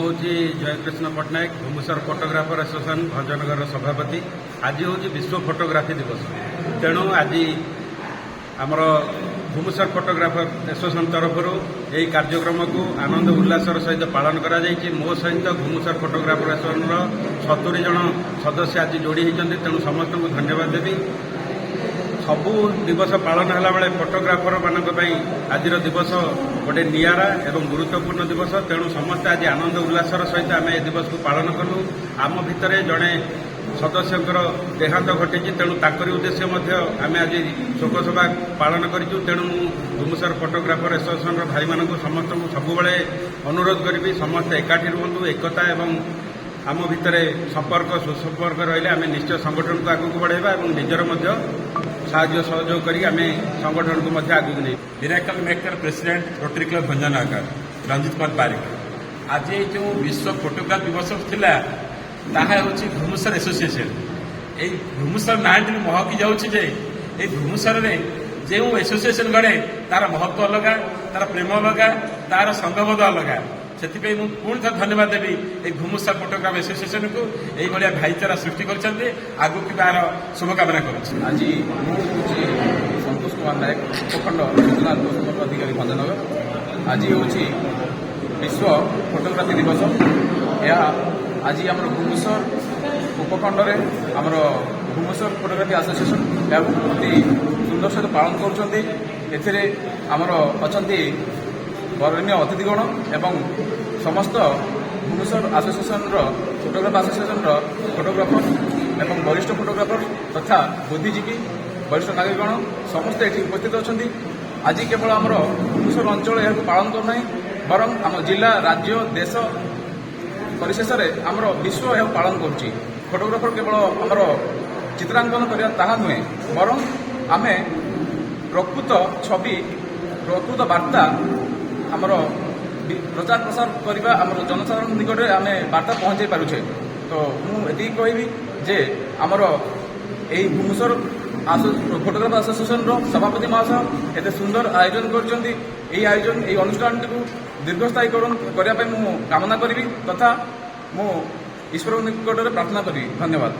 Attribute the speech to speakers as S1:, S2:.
S1: हूँ Jaikrishna Patnaik Bhubaneswar photographer association Bhanjanagar सभापति। आज हूँ विश्व फोटोग्राफी दिवस। तेणु आज आमर भुवनेश्वर फोटोग्राफर एसोसिएशन तरफ यही कार्यक्रम को आनंद उल्लासर सहित पालन करा जायछि। मो सहित भुवनेश्वर फोटोग्राफर एसोसिएशन 70 जन सदस्य आज जोड़ी होती। तेणु समस्त को धन्यवाद देवी। सबू दिवस पालन है बेले फोटोग्राफर मानक आज दिवस गोटे नियारा एवं गुरुत्वपूर्ण दिवस। तेणु समस्ते आज आनंद उल्लासर सहित आम ए दिवस को पालन कलु। आम भितर जड़े सदस्यंकर देहांत घटी। तेणु ताकरी उद्देश्य आम आज शोकसभा पालन करूँ। तेणु भुवनेश्वर फोटोग्राफर एसोसिएशन भाई मान समस्त को सबुबले अनुरोध करी समस्ते एकाठी रुहतु। एकता एवं आम भितर संपर्क सुसंपर्क रही आम निश्चय संगठन को आगू बढ़ेगा और निजर साहाय्य सहयोग करी आम संगठन को आगू नहीं।
S2: Miracle maker president rotary club Bhanjanagar Ranjit Kumar Parik. आज जो विश्व फोटोग्राफ दिवस थिला ताहा होची भुवनेश्वर एसोसिएशन। ए भुवनेश्वर नाटी महकी जाउछि जे ए भुवनेश्वर रे जो एसोसिएशन गड़े तार महत्व अलग, तार प्रेम अलग, तार संगबोध अलग। से पुणी थे धन्यवाद देवी ये भुवनेश्वर फोटोग्राफ एसोसिएशन को यही भाया भाईचारा सृष्टि कर आगू बार शुभकामना कर।
S3: आज मुझे संतोष कुमार नायक उपखंड सूचना अधिकारी भंजनगर। आज हूँ विश्व फोटोग्राफी दिवस। यह आज आम भुवनेश्वर उपखंड में आम भुवनेश्वर फोटोग्राफी एसोसिएशन अति सुंदर सहित पालन कर अच्छा बरण्य अतिथिगण एवं समस्त Bhubaneswar association photograph association photographer एवं वरिष्ठ फोटोग्राफर तथा बुद्धिजीवी वरिष्ठ नागरिकगण समस्ते ये उपस्थित अच्छा। आज केवल आम भुवनेश्वर अंचल यह पालन करना बरं आम जिला राज्य देश परिशेष में आम विश्व यह पालन कर। फोटोग्राफर केवल आमर चित्रांकन करवा ताहा नुहे बरं आम प्रकृत छवि प्रकृत वार्ता आमर प्रचार प्रसार करवा आमर जनसाधारण निकट में आम वार्ता पहुंचाई पारुछे। तो मुझे कहबी जे आमर यही भुवनेश्वर फोटोग्राफ एसोसिएशन सभापति महाशय एत सुंदर आयोजन कर आयोजन ये अनुष्ठान को दीर्घस्थायी करने कामना करी तथा मु ईश्वर निकट में प्रार्थना करी। धन्यवाद।